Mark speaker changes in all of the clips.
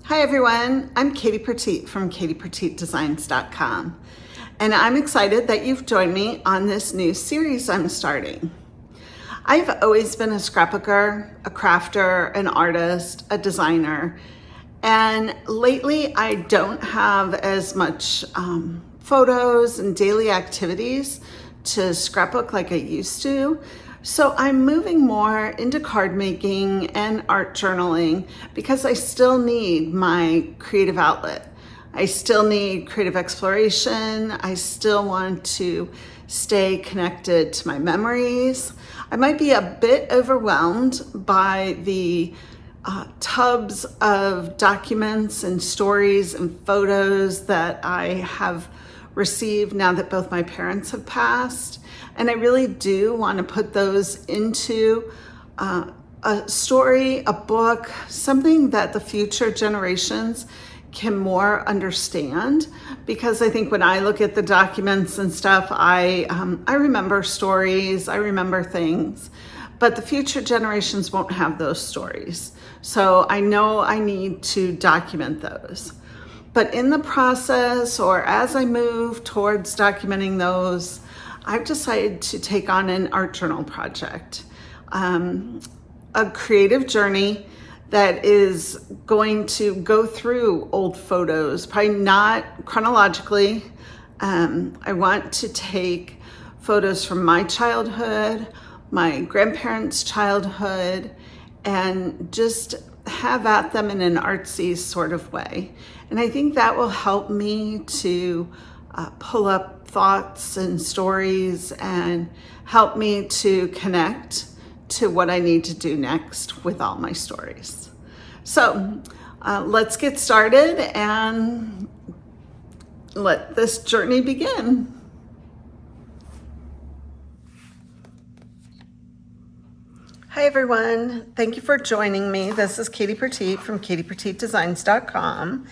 Speaker 1: Hi everyone, I'm Katie Petit from KatiePetitDesigns.com, and I'm excited that you've joined me on this new series I'm starting. I've always been a scrapbooker, a crafter, an artist, a designer, and lately I don't have as much photos and daily activities to scrapbook like I used to. So I'm moving more into card making and art journaling because I still need my creative outlet. I still need creative exploration. I still want to stay connected to my memories. I might be a bit overwhelmed by the tubs of documents and stories and photos that I have received now that both my parents have passed. And I really do want to put those into a story, a book, something that the future generations can more understand. Because I think when I look at the documents and stuff, I remember stories, I remember things, but the future generations won't have those stories. So I know I need to document those. But in the process, or as I move towards documenting those, I've decided to take on an art journal project, a creative journey that is going to go through old photos, probably not chronologically. I want to take photos from my childhood, my grandparents' childhood, and just have at them in an artsy sort of way. And I think that will help me to pull up thoughts and stories and help me to connect to what I need to do next with all my stories. So let's get started and let this journey begin. Hi everyone, thank you for joining me. This is Katie Petit from KatiePetitDesigns.com,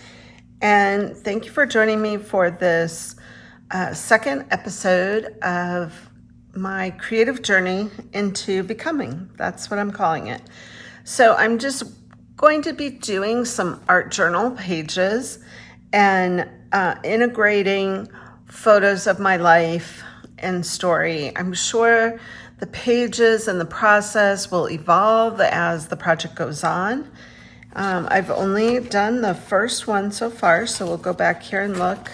Speaker 1: and thank you for joining me for this second episode of my creative journey into becoming. That's what I'm calling it. So I'm just going to be doing some art journal pages and integrating photos of my life and story. I'm sure the pages and the process will evolve as the project goes on. I've only done the first one so far, so we'll go back here and look.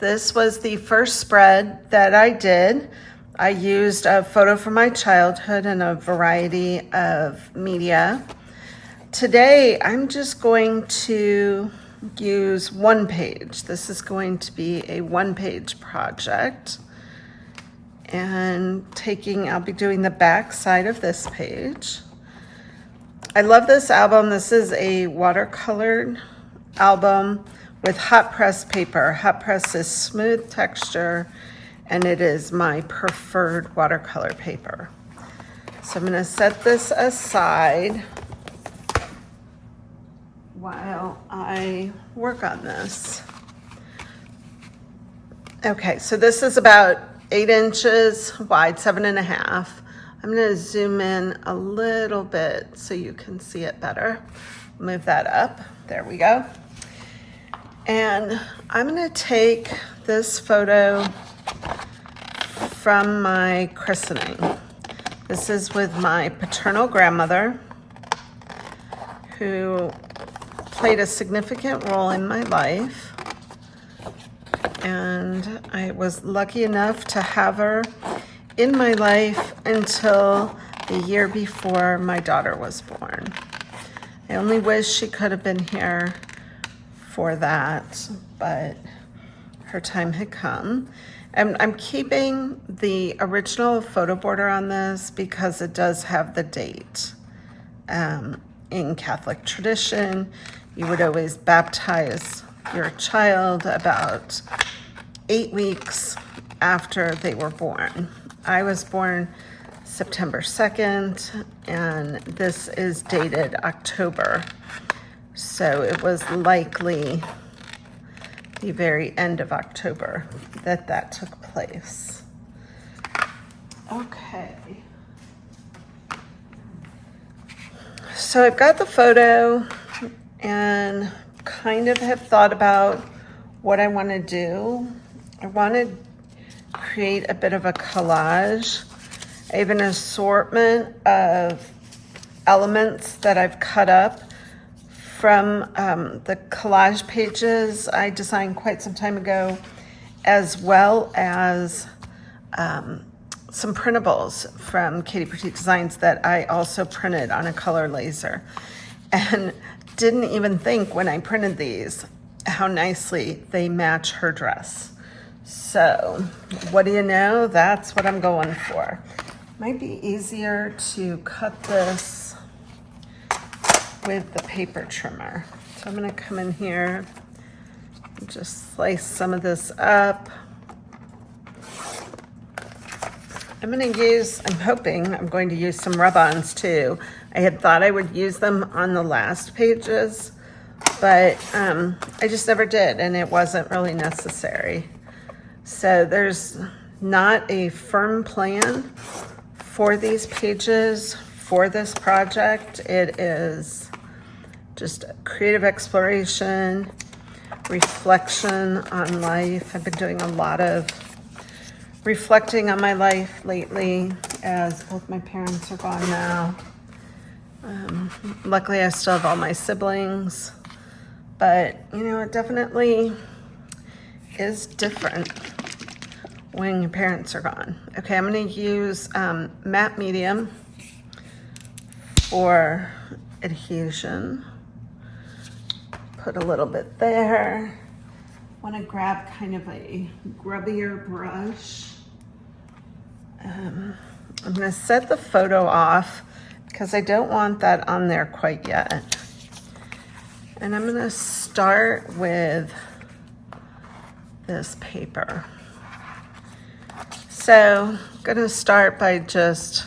Speaker 1: This was the first spread that I did. I used a photo from my childhood and a variety of media. Today, I'm just going to use one page. This is going to be a one-page project. And I'll be doing the back side of this page. I love this album. This is a watercolored album with hot press paper. Hot press is smooth texture, and it is my preferred watercolor paper. So I'm gonna set this aside while I work on this. Okay, so this is about 8 inches wide, 7.5. I'm gonna zoom in a little bit so you can see it better. Move that up, there we go. And I'm gonna take this photo from my christening. This is with my paternal grandmother, who played a significant role in my life. And I was lucky enough to have her in my life until the year before my daughter was born. I only wish she could have been here for that, but her time had come. And I'm keeping the original photo border on this because it does have the date. In Catholic tradition, you would always baptize your child about 8 weeks after they were born. I was born September 2nd, and this is dated October. So it was likely the very end of October that took place. Okay. So I've got the photo and kind of have thought about what I want to do. I want to create a bit of a collage. I have an assortment of elements that I've cut up from the collage pages I designed quite some time ago, as well as some printables from Katie Petite Designs that I also printed on a color laser. And didn't even think when I printed these how nicely they match her dress. So what do you know? That's what I'm going for. Might be easier to cut this with the paper trimmer. So I'm gonna come in here and just slice some of this up. I'm going to use some rub-ons too. I had thought I would use them on the last pages, but I just never did, and it wasn't really necessary. So there's not a firm plan for these pages for this project. It is just creative exploration, reflection on life. I've been doing a lot of reflecting on my life lately, as both my parents are gone now. Luckily, I still have all my siblings, but you know, it definitely is different when your parents are gone. Okay, I'm going to use matte medium for adhesion. Put a little bit there. Want to grab kind of a grubbier brush. I'm going to set the photo off because I don't want that on there quite yet. And I'm going to start with this paper. So I'm going to start by just,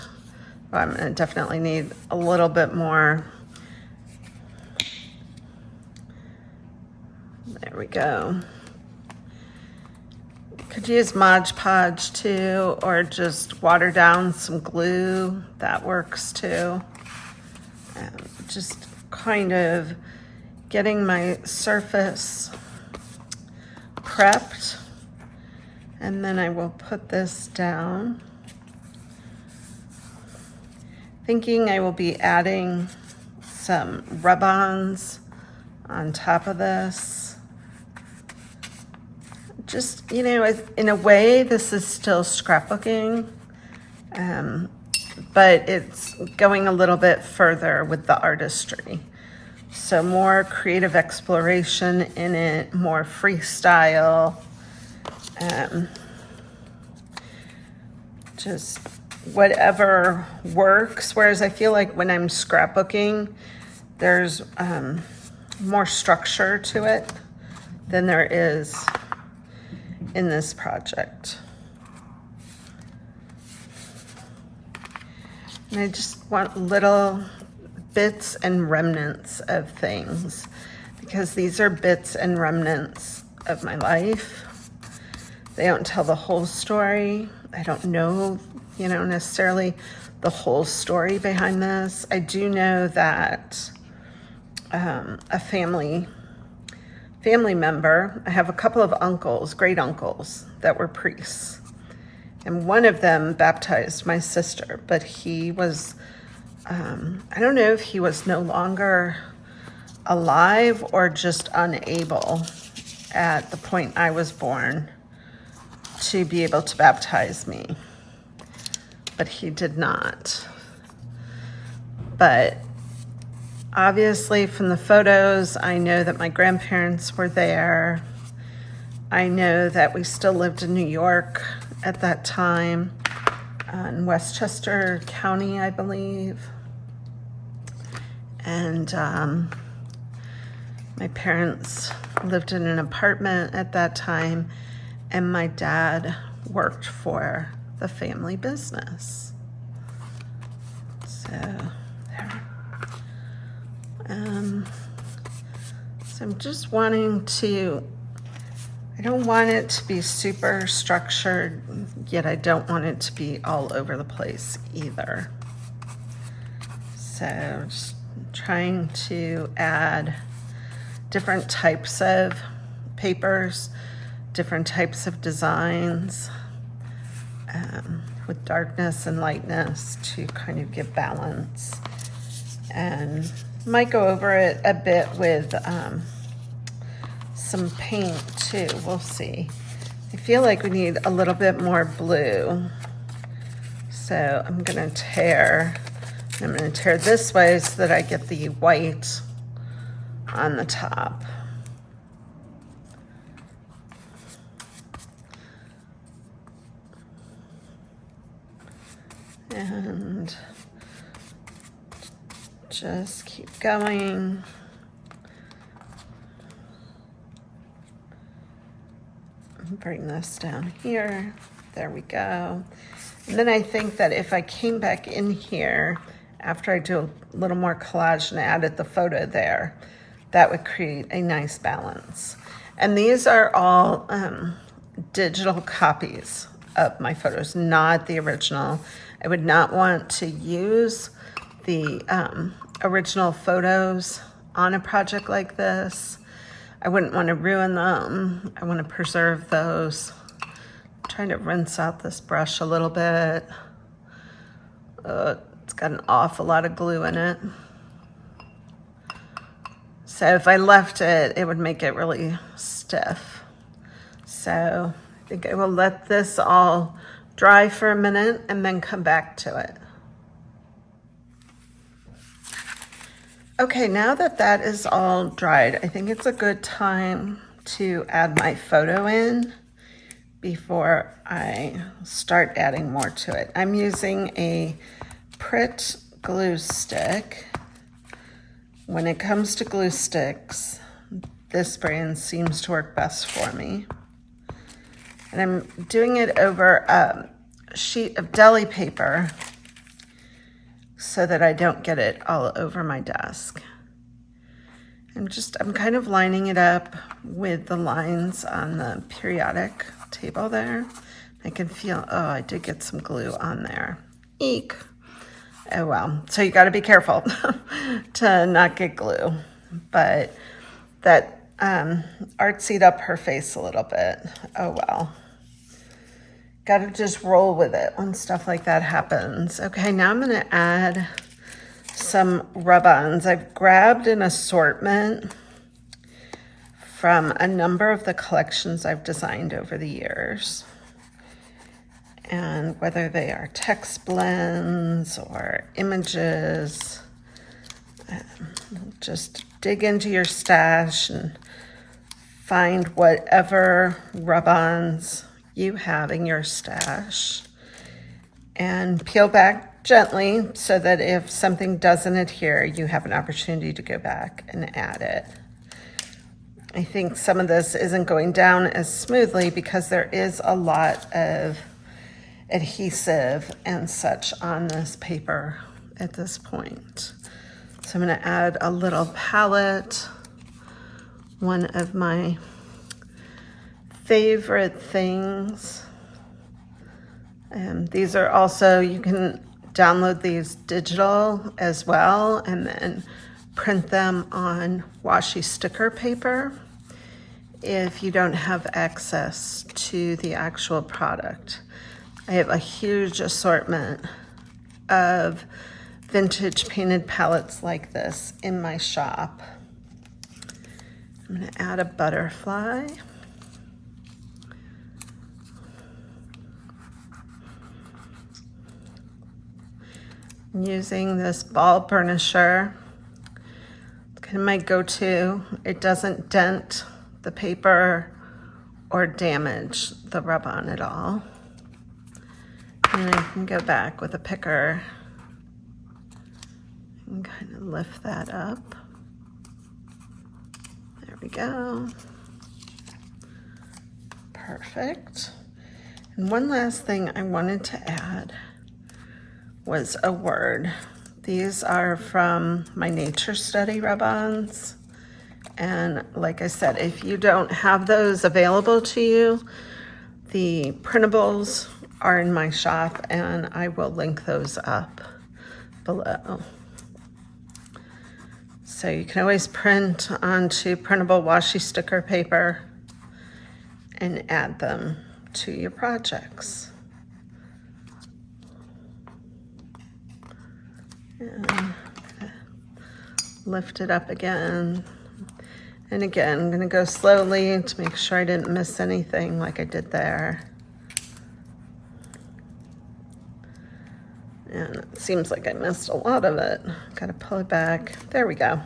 Speaker 1: well, I'm going to definitely need a little bit more. There we go. Could use Mod Podge too, or just water down some glue. That works too. Just kind of getting my surface prepped. And then I will put this down. Thinking I will be adding some rub-ons on top of this. Just, you know, in a way, this is still scrapbooking, but it's going a little bit further with the artistry. So more creative exploration in it, more freestyle, just whatever works. Whereas I feel like when I'm scrapbooking, there's more structure to it than there is in this project. And I just want little bits and remnants of things, because these are bits and remnants of my life. They don't tell the whole story. I don't know, you know, necessarily the whole story behind this. I do know that a family member, I have a couple of uncles, great uncles, that were priests. And one of them baptized my sister, but he was, I don't know if he was no longer alive or just unable at the point I was born to be able to baptize me. But he did not. But obviously, from the photos, I know that my grandparents were there. I know that we still lived in New York at that time, in Westchester County, I believe. And my parents lived in an apartment at that time, and my dad worked for the family business. So there. So I'm just wanting to, I don't want it to be super structured, yet I don't want it to be all over the place either. So just trying to add different types of papers, different types of designs, with darkness and lightness to kind of give balance. And might go over it a bit with some paint too, we'll see. I feel like we need a little bit more blue. So I'm gonna tear this way so that I get the white on the top. And just keep going. Bring this down here. There we go. And then I think that if I came back in here after I do a little more collage and added the photo there, that would create a nice balance. And these are all digital copies of my photos, not the original. I would not want to use the original photos on a project like this. I wouldn't want to ruin them. I want to preserve those. I'm trying to rinse out this brush a little bit. It's got an awful lot of glue in it. So if I left it, it would make it really stiff. So I think I will let this all dry for a minute and then come back to it. Okay, now that that is all dried, I think it's a good time to add my photo in before I start adding more to it. I'm using a Pritt glue stick. When it comes to glue sticks, this brand seems to work best for me. And I'm doing it over a sheet of deli paper so that I don't get it all over my desk. I'm kind of lining it up with the lines on the periodic table there. I can feel, oh, I did get some glue on there. Eek. Oh well, so you gotta be careful to not get glue. But that artsied up her face a little bit. Oh well. Gotta just roll with it when stuff like that happens. Okay, now I'm gonna add some rub-ons. I've grabbed an assortment from a number of the collections I've designed over the years. And whether they are text blends or images, just dig into your stash and find whatever rub-ons you have in your stash and peel back gently so that if something doesn't adhere, you have an opportunity to go back and add it. I think some of this isn't going down as smoothly because there is a lot of adhesive and such on this paper at this point. So I'm going to add a little palette, one of my favorite things. These are also, you can download these digital as well and then print them on washi sticker paper if you don't have access to the actual product. I have a huge assortment of vintage painted palettes like this in my shop. I'm going to add a butterfly. I'm using this ball burnisher. It's kind of my go-to. It doesn't dent the paper or damage the rub-on at all. And I can go back with a picker and kind of lift that up. There we go. Perfect. And one last thing I wanted to add was a word. These are from my nature study rub-ons. And like I said, if you don't have those available to you, the printables are in my shop and I will link those up below. So you can always print onto printable washi sticker paper and add them to your projects. And lift it up again. And again, I'm going to go slowly to make sure I didn't miss anything like I did there. And it seems like I missed a lot of it. Got to pull it back. There we go.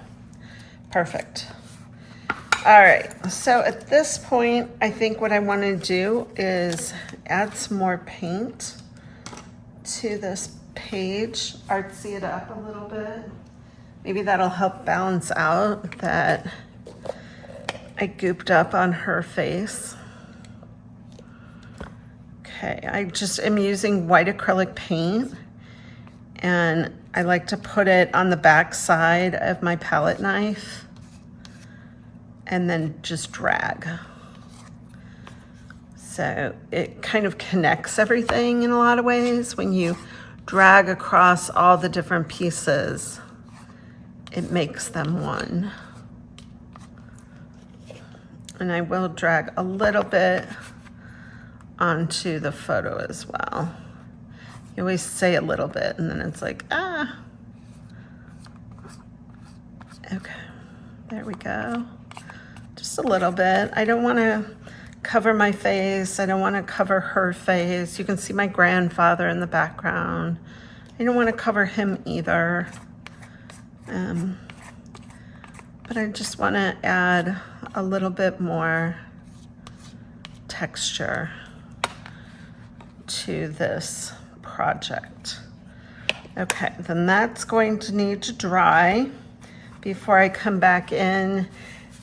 Speaker 1: Perfect. All right, so at this point, I think what I want to do is add some more paint to this page, artsy it up a little bit. Maybe that'll help balance out that I gooped up on her face. Okay, I just am using white acrylic paint, and I like to put it on the back side of my palette knife and then just drag. So it kind of connects everything in a lot of ways. When you drag across all the different pieces, it makes them one. And I will drag a little bit onto the photo as well. You always say a little bit and then it's like, ah. Okay, there we go. Just a little bit. I don't want to cover my face. I don't want to cover her face. You can see my grandfather in the background. I don't want to cover him either. But I just want to add a little bit more texture to this project. Okay, then that's going to need to dry before I come back in,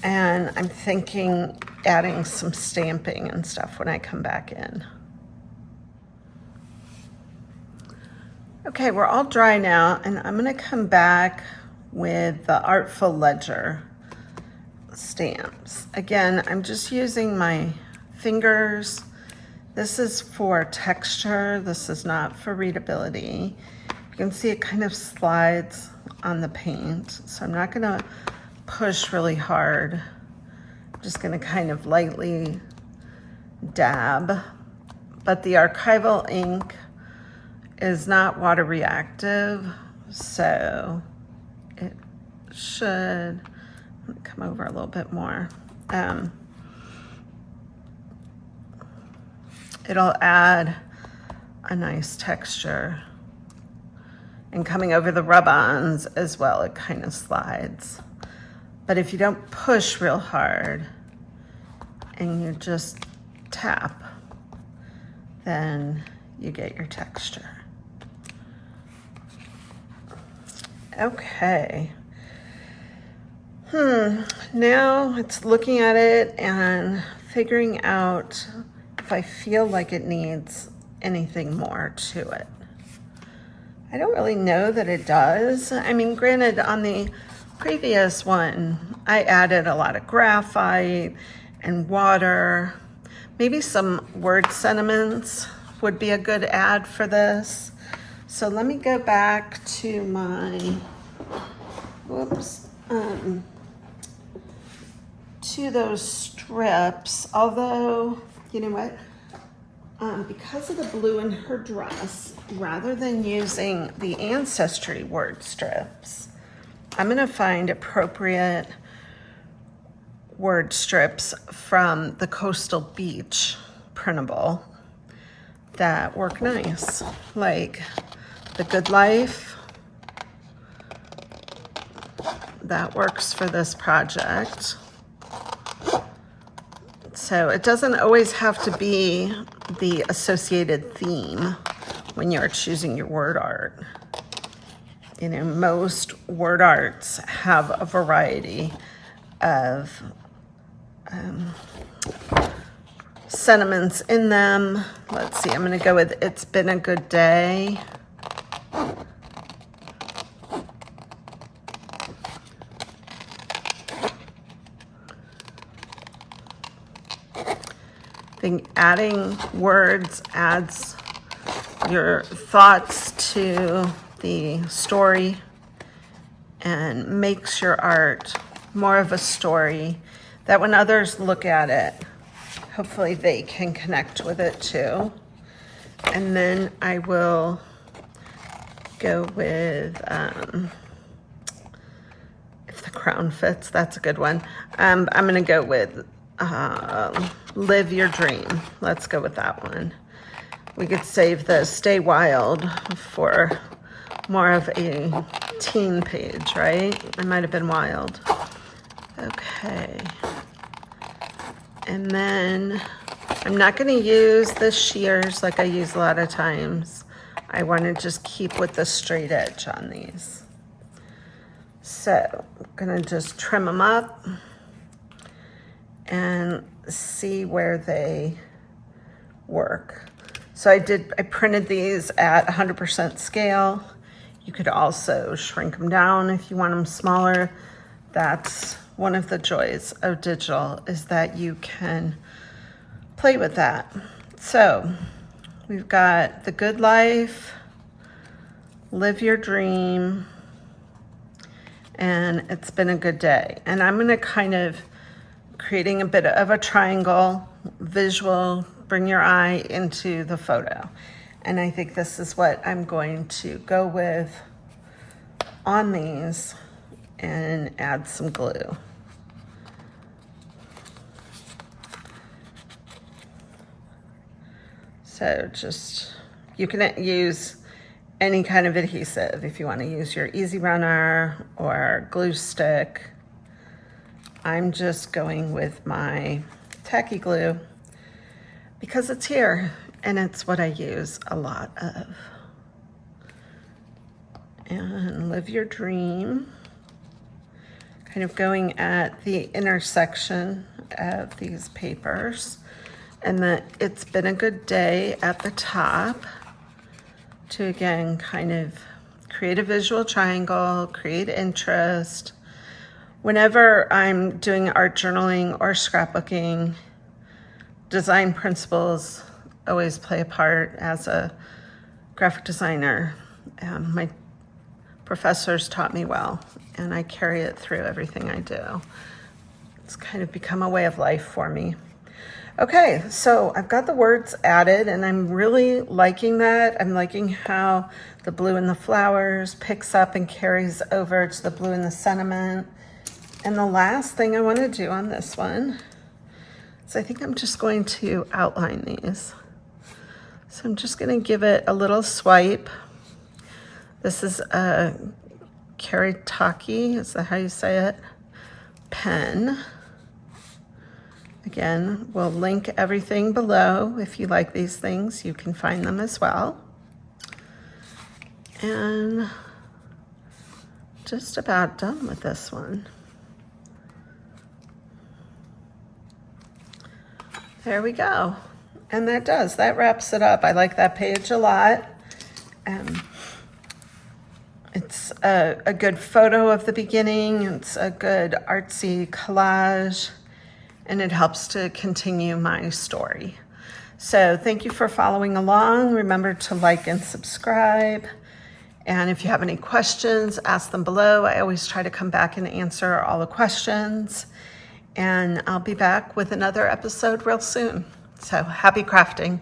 Speaker 1: and I'm thinking adding some stamping and stuff when I come back in. Okay, we're all dry now, and I'm gonna come back with the Artful Ledger stamps. Again, I'm just using my fingers. This is for texture. This is not for readability. You can see it kind of slides on the paint, so I'm not gonna push really hard. I'm just gonna kind of lightly dab. But the archival ink is not water reactive, so it should come over a little bit more. It'll add a nice texture. And coming over the rub-ons as well, it kind of slides. But if you don't push real hard and you just tap, then you get your texture. Okay. Now it's looking at it and figuring out if I feel like it needs anything more to it. I don't really know that it does. I mean, granted, on the previous one, I added a lot of graphite and water. Maybe some word sentiments would be a good add for this. So let me go back to my, to those strips. Although, you know what? Because of the blue in her dress, rather than using the Ancestry word strips, I'm gonna find appropriate word strips from the Coastal Beach printable that work nice, like The Good Life. That works for this project. So it doesn't always have to be the associated theme when you're choosing your word art. You know, most word arts have a variety of sentiments in them. Let's see, I'm gonna go with It's Been a Good Day. I think adding words adds your thoughts to the story and makes your art more of a story that when others look at it, hopefully they can connect with it too. And then I will go with, if the crown fits, that's a good one. I'm gonna go with Live Your Dream. Let's go with that one. We could save the Stay Wild for more of a teen page, right? It might have been wild. Okay. And then I'm not going to use the shears like I use a lot of times. I want to just keep with the straight edge on these. So I'm going to just trim them up and see where they work. So I printed these at 100% scale. You could also shrink them down if you want them smaller. That's one of the joys of digital, is that you can play with that. So we've got The Good Life, Live Your Dream, and It's Been a Good Day. And I'm gonna kind of creating a bit of a triangle visual, bring your eye into the photo. And I think this is what I'm going to go with on these and add some glue. So just, you can use any kind of adhesive if you want to use your Easy Runner or glue stick. I'm just going with my tacky glue because it's here and it's what I use a lot of. And Live Your Dream, kind of going at the intersection of these papers. And then It's Been a Good Day at the top to, again, kind of create a visual triangle, create interest. Whenever I'm doing art journaling or scrapbooking, design principles always play a part as a graphic designer. My professors taught me well, and I carry it through everything I do. It's kind of become a way of life for me. Okay, so I've got the words added and I'm really liking that. I'm liking how the blue in the flowers picks up and carries over to the blue in the sentiment. And the last thing I want to do on this one is I think I'm just going to outline these. So I'm just going to give it a little swipe. This is a Karitake, is that how you say it? Pen. Again, we'll link everything below. If you like these things, you can find them as well. And just about done with this one. There we go. And that wraps it up. I like that page a lot. It's a good photo of the beginning. It's a good artsy collage. And it helps to continue my story. So thank you for following along. Remember to like and subscribe. And if you have any questions, ask them below. I always try to come back and answer all the questions. And I'll be back with another episode real soon. So happy crafting.